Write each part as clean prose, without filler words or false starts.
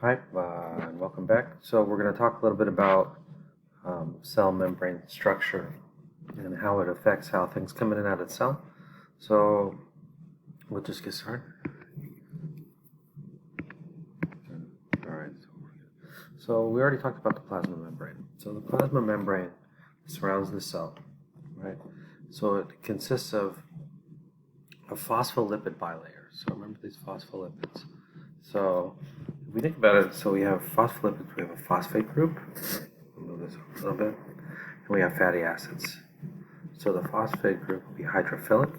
Hi, and welcome back. So we're going to talk a little bit about cell membrane structure and how it affects how things come in and out of the cell. So we'll just get started. All right. So we already talked about the plasma membrane. So the plasma membrane surrounds the cell, right? So it consists of a phospholipid bilayer. So remember these phospholipids. So if we think about it, so we have phospholipids, we have a phosphate group. I'll move this a little bit. And we have fatty acids. So the phosphate group will be hydrophilic.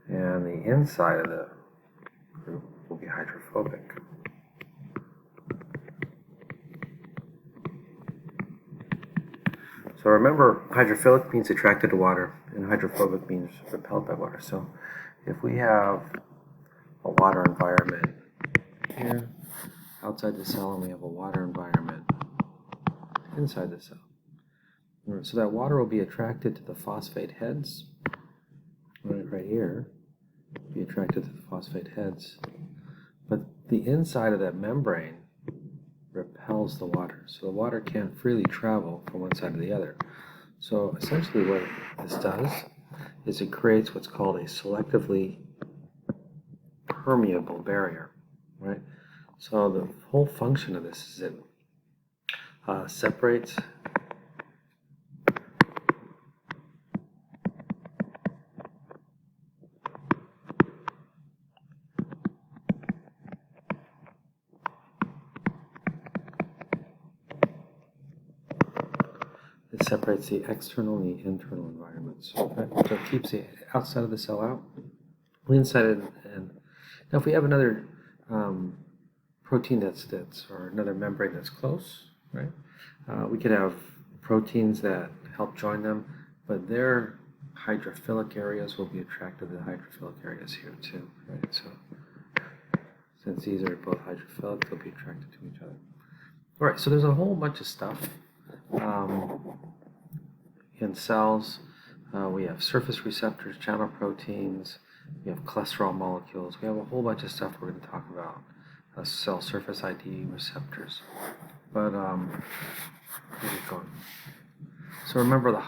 And the inside of the group will be hydrophobic. So remember, hydrophilic means attracted to water, and hydrophobic means repelled by water. So if we have a water environment here outside the cell, and we have a water environment inside the cell. So that water will be attracted to the phosphate heads, right here, be attracted to the phosphate heads. But the inside of that membrane repels the water. So the water can't freely travel from one side to the other. So essentially what this does is it creates what's called a selectively permeable barrier, right? So the whole function of this is it separates the external and the internal environments. Okay? So it keeps the outside of the cell out, the inside and now if we have another protein that's or another membrane that's close, right? We could have proteins that help join them, but their hydrophilic areas will be attracted to the hydrophilic areas here too, right? So since these are both hydrophilic, they'll be attracted to each other. All right, so there's a whole bunch of stuff in cells. We have surface receptors, channel proteins, we have cholesterol molecules, we have a whole bunch of stuff we're going to talk about. Cell surface ID receptors. But where's it going? So remember the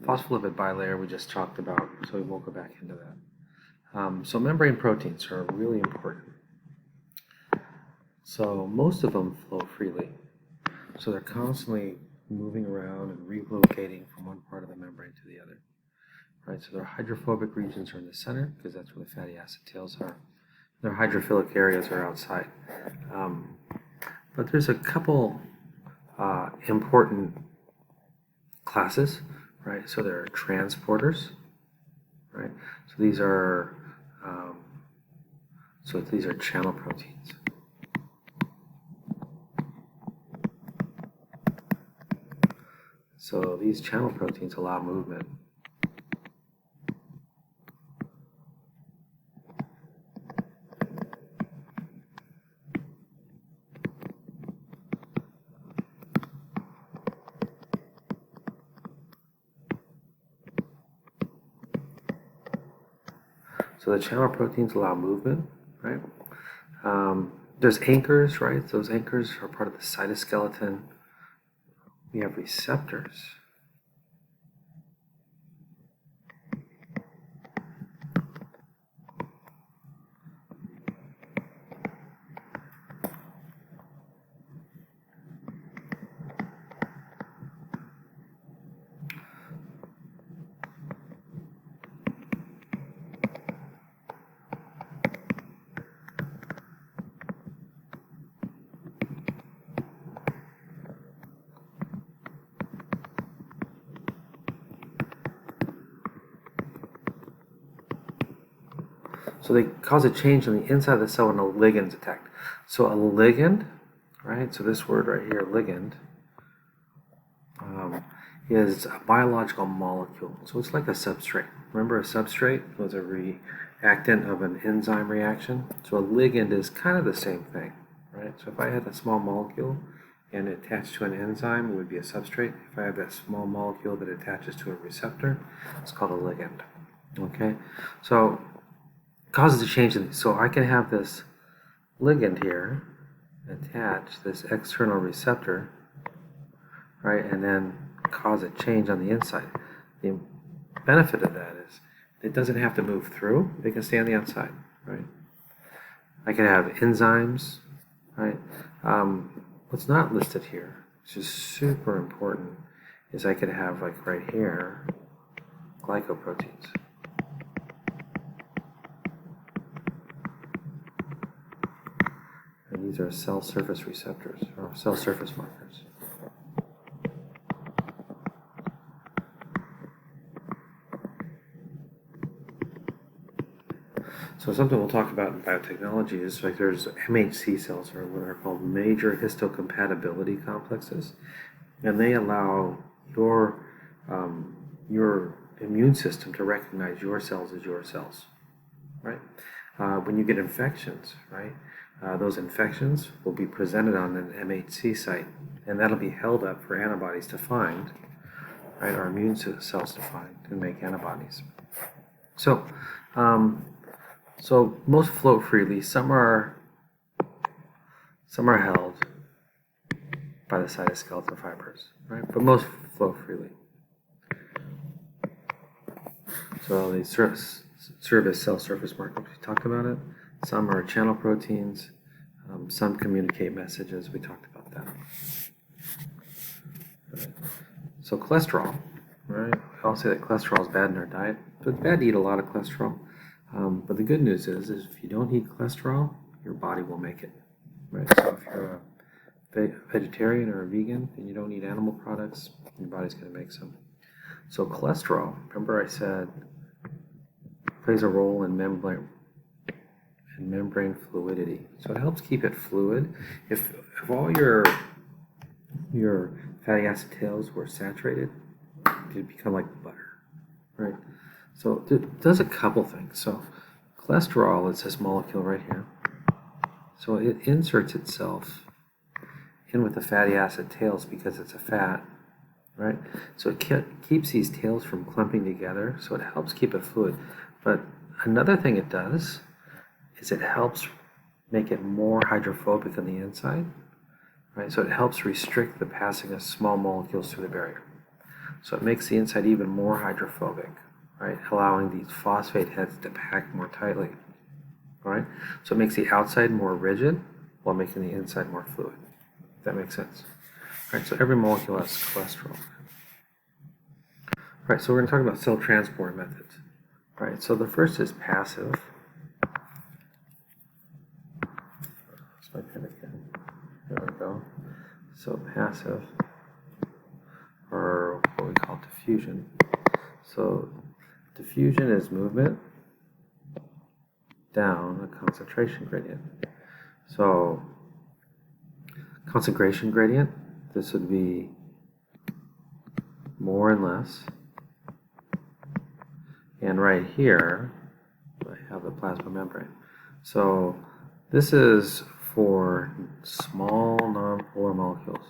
phospholipid bilayer we just talked about, so we won't go back into that. So membrane proteins are really important. So most of them flow freely. So they're constantly moving around and relocating from one part of the membrane to the other. Right, so their hydrophobic regions are in the center because that's where the fatty acid tails are. Their hydrophilic areas are outside. But there's a couple important classes, right? So there are transporters, right? So these are channel proteins. So these channel proteins allow movement. So the channel proteins allow movement, right? There's anchors, right? Those anchors are part of the cytoskeleton. We have receptors. So they cause a change on the inside of the cell when a ligand's attacked. So a ligand, right? So this word right here, ligand, is a biological molecule. So it's like a substrate. Remember, a substrate was a reactant of an enzyme reaction. So a ligand is kind of the same thing, right? So if I had a small molecule and it attached to an enzyme, it would be a substrate. If I have that small molecule that attaches to a receptor, it's called a ligand. Okay, so causes a change in these. So I can have this ligand here attach this external receptor, right, and then cause a change on the inside. The benefit of that is it doesn't have to move through. It can stay on the outside, right? I can have enzymes, right? What's not listed here, which is super important, is I could have, like right here, glycoproteins. And these are cell surface receptors, or cell surface markers. So something we'll talk about in biotechnology is like there's MHC cells, or what are called major histocompatibility complexes, and they allow your immune system to recognize your cells as your cells, right? When you get infections, right, those infections will be presented on an MHC site, and that'll be held up for antibodies to find, right, our immune cells to find and make antibodies. So, so most float freely. Some are held by the cytoskeleton fibers, right? But most flow freely. So they serve as cell surface markers. We talked about it. Some are channel proteins. Some communicate messages. We talked about that. Right. So cholesterol, right? We all say that cholesterol is bad in our diet, but it's bad to eat a lot of cholesterol. But the good news is if you don't eat cholesterol, your body will make it, right? So if you're a vegetarian or a vegan and you don't eat animal products, your body's going to make some. So cholesterol, remember I said, plays a role in membrane fluidity. So it helps keep it fluid. If all your fatty acid tails were saturated, it'd become like butter, right? So it does a couple things. So cholesterol is this molecule right here. So it inserts itself in with the fatty acid tails because it's a fat, right? So it keeps these tails from clumping together, so it helps keep it fluid. But another thing it does is it helps make it more hydrophobic on the inside, right? So it helps restrict the passing of small molecules through the barrier. So it makes the inside even more hydrophobic, right? Allowing these phosphate heads to pack more tightly, right? So it makes the outside more rigid while making the inside more fluid. If that makes sense. Right, so every molecule has cholesterol. Right, so we're going to talk about cell transport methods. Right, so the first is passive. That's my pen again. There we go. So passive, or what we call diffusion. So diffusion is movement down a concentration gradient. So concentration gradient, this would be more and less. And right here, I have the plasma membrane. So this is for small nonpolar molecules.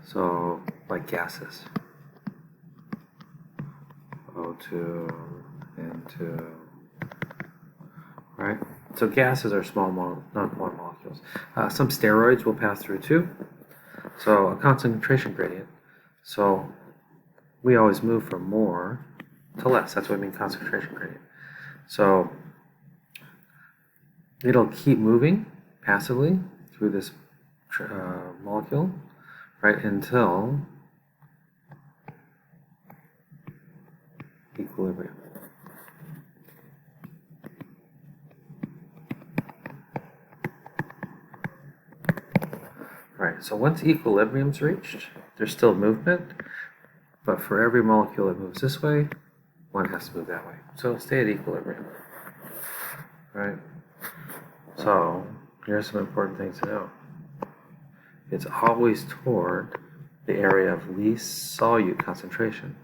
So, like gases. O2, N2, right? So gases are small nonpolar molecules. Some steroids will pass through too. So a concentration gradient. So we always move from more to less. That's what I mean concentration gradient. So it'll keep moving passively through this molecule, right, until equilibrium. Right, so once equilibrium's reached, there's still movement, but for every molecule that moves this way, one has to move that way. So stay at equilibrium. Right? So here's some important things to know. It's always toward the area of least solute concentration.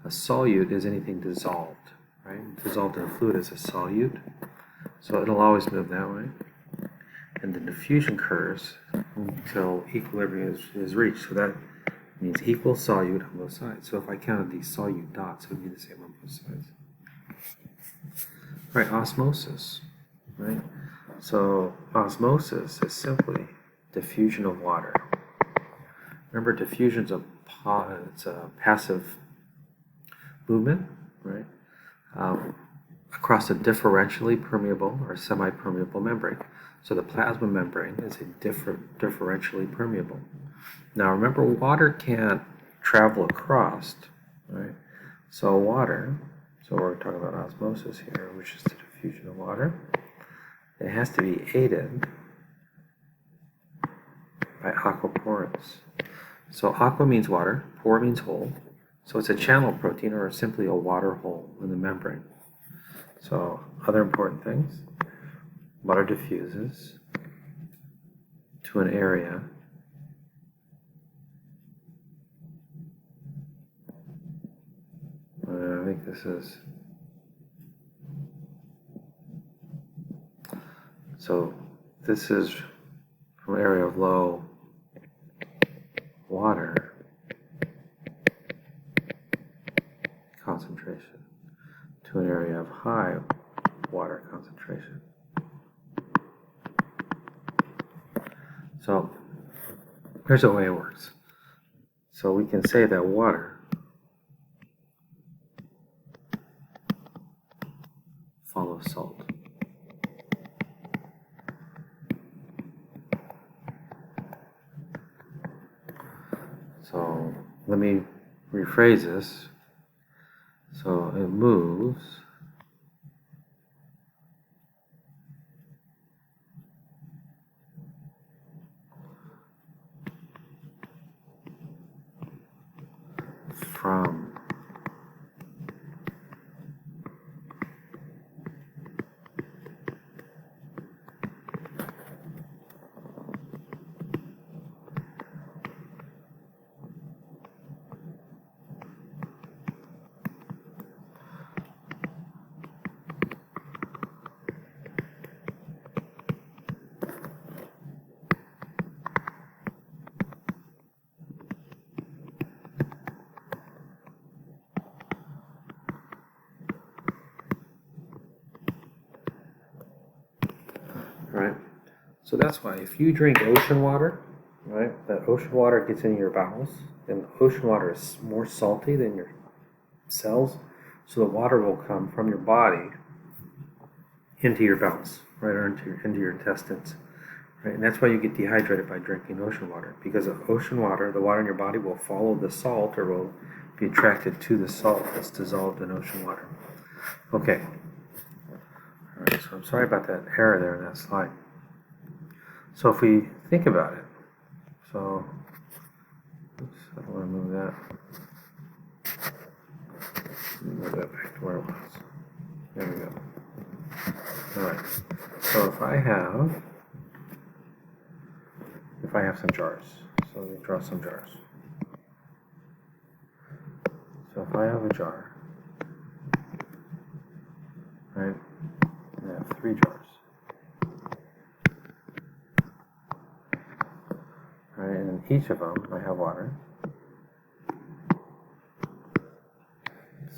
A solute is anything dissolved, right? Dissolved in a fluid is a solute. So it'll always move that way. and the diffusion occurs until equilibrium is reached. So that means equal solute on both sides. So if I counted these solute dots, it would be the same on both sides. Right, osmosis, right? So osmosis is simply diffusion of water. Remember, diffusion's it's a passive movement, right? Across a differentially permeable or semi-permeable membrane. So the plasma membrane is a differentially permeable. Now remember, water can't travel across, right? So we're talking about osmosis here, which is the diffusion of water. It has to be aided by aquaporins. So aqua means water, pore means hole. So it's a channel protein or simply a water hole in the membrane. So other important things, water diffuses to an area I think this is, so this is from an area of low water concentration to an area of high water concentration. So here's the way it works. So we can say that water follows salt. So let me rephrase this. So it moves from right? So that's why if you drink ocean water, right, that ocean water gets into your bowels, and ocean water is more salty than your cells, so the water will come from your body into your bowels, right, or into your intestines, right? And that's why you get dehydrated by drinking ocean water, because of ocean water, the water in your body will follow the salt or will be attracted to the salt that's dissolved in ocean water. Okay. All right, so I'm sorry about that error there in that slide. So if we think about it, so, oops, I don't want to move that. Move that back to where it was. There we go. All right. So if I have some jars, so let me draw some jars. So if I have a jar, right, I have 3 jars. Right, and in each of them I have water.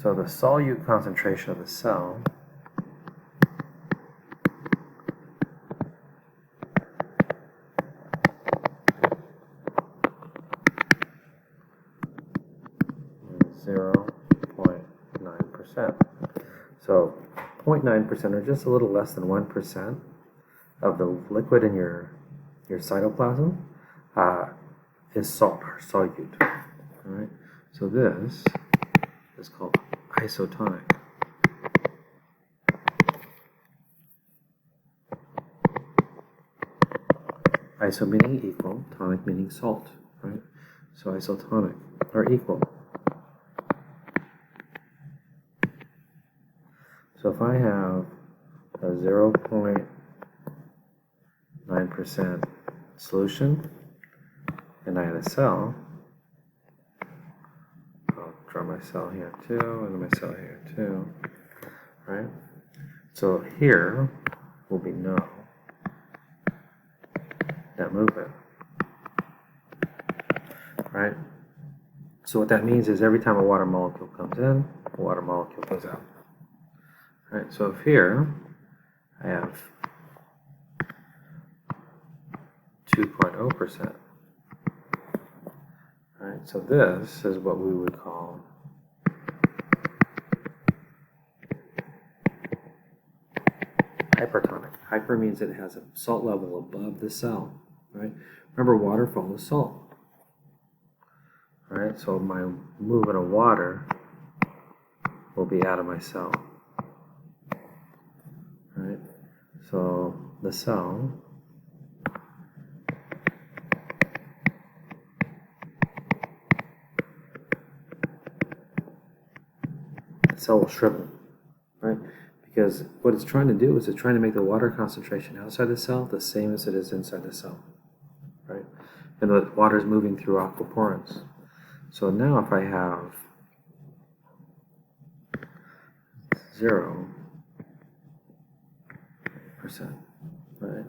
So the solute concentration of the cell is 0.9%. So 0.9%, or just a little less than 1% of the liquid in your cytoplasm is salt or solute. All right. So this is called isotonic. Iso meaning equal, tonic meaning salt, right? So isotonic, or equal. So if I have a 0.9% solution, and I had a cell, I'll draw my cell here too, and my cell here too, right? So here will be no, that movement, right? So what that means is every time a water molecule comes in, a water molecule goes out. Right, so if here I have 2.0%, right, so this is what we would call hypertonic. Hyper means it has a salt level above the cell, right? Remember, water follows salt, right? So my movement of water will be out of my cell, right? So the cell will shrivel, right? Because what it's trying to do is it's trying to make the water concentration outside the cell the same as it is inside the cell, right? And the water is moving through aquaporins. So now if I have 0%, right?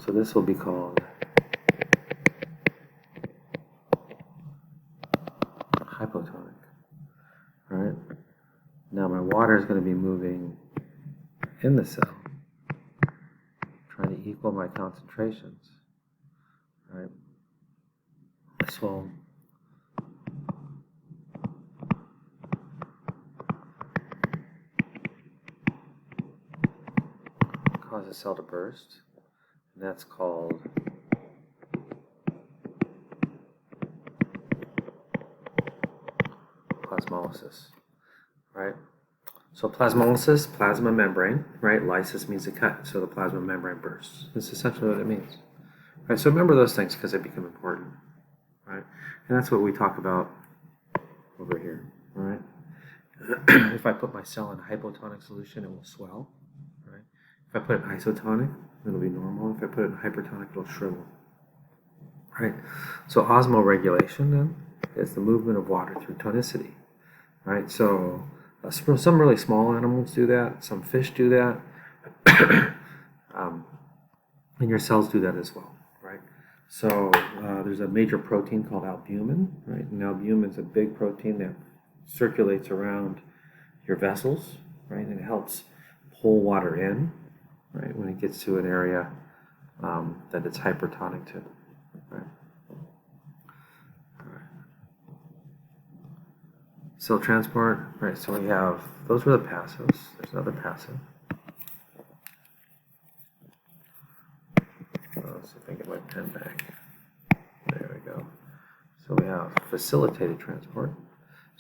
So this will be called hypotonic, right? Now my water is going to be moving in the cell, trying to equal my concentrations, right? This will cause a cell to burst, and that's called plasmolysis, right? So plasmolysis, plasma membrane, right? Lysis means to cut, so the plasma membrane bursts. That's essentially what it means, right? So remember those things because they become important, right? And that's what we talk about over here, right? If I put my cell in a hypotonic solution, it will swell, right? If I put it in isotonic, it'll be normal. If I put it in hypertonic, it'll shrivel, right? So osmoregulation then is the movement of water through tonicity, right? So some really small animals do that. Some fish do that. And your cells do that as well, right? So there's a major protein called albumin, right? And albumin is a big protein that circulates around your vessels, right? And it helps pull water in, right? When it gets to an area that it's hypertonic to, right? Cell transport, right? So we have, those were the passives. There's another passive. Let's see if I can get my pen back. There we go. So we have facilitated transport.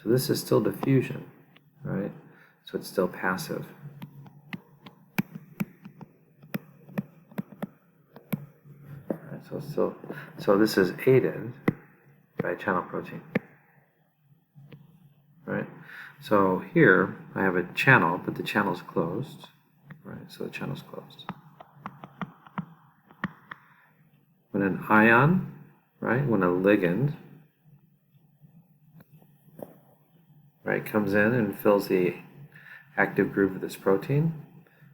So this is still diffusion, right? So it's still passive. Right, so this is aided by a channel protein. Right? So here I have a channel, but the channel is closed. Right? So the channel is closed. When an ion, right, when a ligand, right, comes in and fills the active groove of this protein,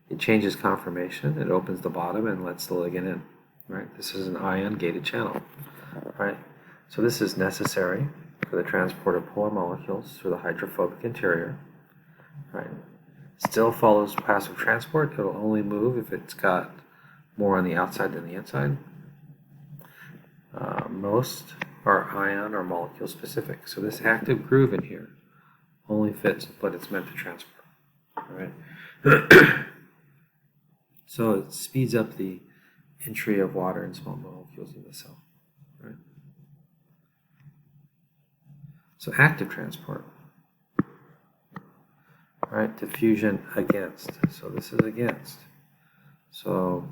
it changes conformation, it opens the bottom and lets the ligand in. Right? This is an ion-gated channel. Right? So this is necessary for the transport of polar molecules through the hydrophobic interior. Right? Still follows passive transport. It will only move if it's got more on the outside than the inside. Most are ion or molecule specific. So this active groove in here only fits what it's meant to transport. All right? So it speeds up the entry of water and small molecules in the cell. Right? So active transport. Right? Diffusion against. So this is against. So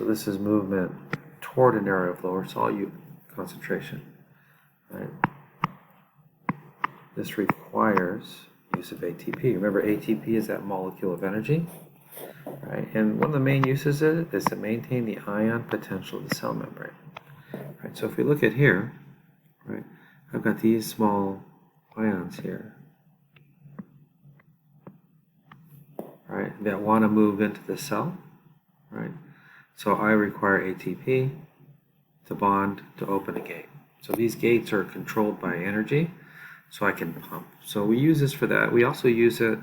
this is movement toward an area of lower solute concentration. Right? This requires use of ATP. Remember, ATP is that molecule of energy. Right? And one of the main uses of it is to maintain the ion potential of the cell membrane. Right? So if we look at here, right, I've got these small ions here, right, that want to move into the cell. Right? So I require ATP to bond to open a gate. So these gates are controlled by energy, so I can pump. So we use this for that. We also use it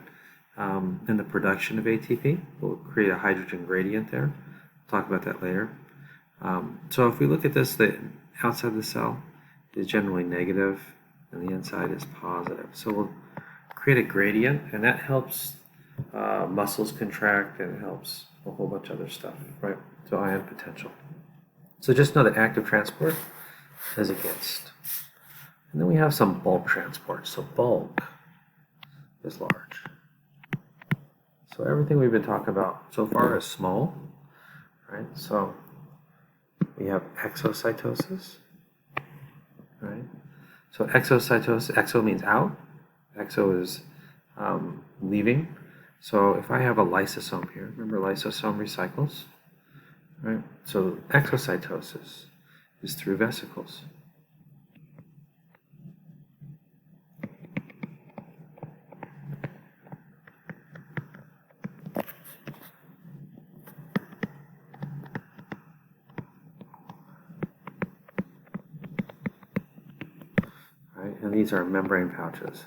in the production of ATP. We'll create a hydrogen gradient there. Talk about that later. So if we look at this, the outside the cell is generally negative and the inside is positive. So we'll create a gradient, and that helps muscles contract, and it helps a whole bunch of other stuff, right? So ion potential. So just know that active transport is against. And then we have some bulk transport. So bulk is large. So everything we've been talking about so far is small, right? So we have exocytosis, right? So exocytosis, exo means out. Exo is leaving. So if I have a lysosome here, remember lysosome recycles, right? So exocytosis is through vesicles. Right? And these are membrane pouches.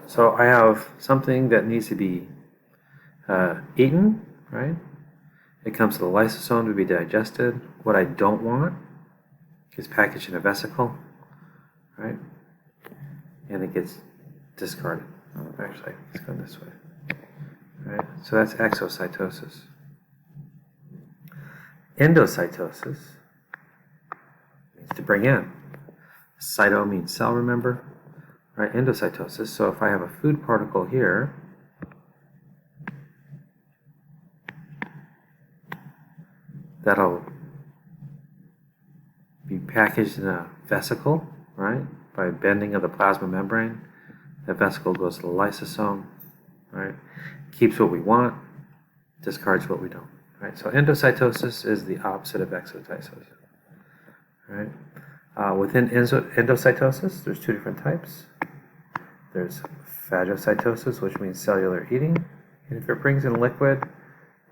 So I have something that needs to be eaten, right? It comes to the lysosome to be digested. What I don't want is packaged in a vesicle, right? And it gets discarded. Actually, let's go this way. Right? So that's exocytosis. Endocytosis means to bring in. Cyto means cell, remember? Right, endocytosis. So if I have a food particle here, that'll be packaged in a vesicle, right? By bending of the plasma membrane. That vesicle goes to the lysosome, right? Keeps what we want, discards what we don't, right? So endocytosis is the opposite of exocytosis, right? Within endocytosis, there's two different types. There's phagocytosis, which means cellular eating. And if it brings in liquid,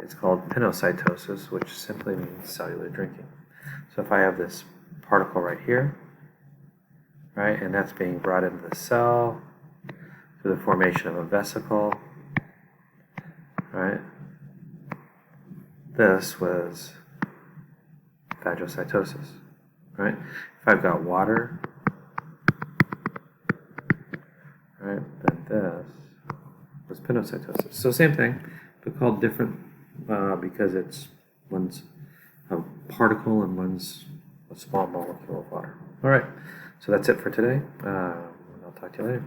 it's called pinocytosis, which simply means cellular drinking. So if I have this particle right here, right, and that's being brought into the cell through the formation of a vesicle, right, this was phagocytosis, right? If I've got water, right, then this was pinocytosis. So same thing, but called different because it's one's a particle and one's a small molecule of water. All right, so that's it for today. I'll talk to you later.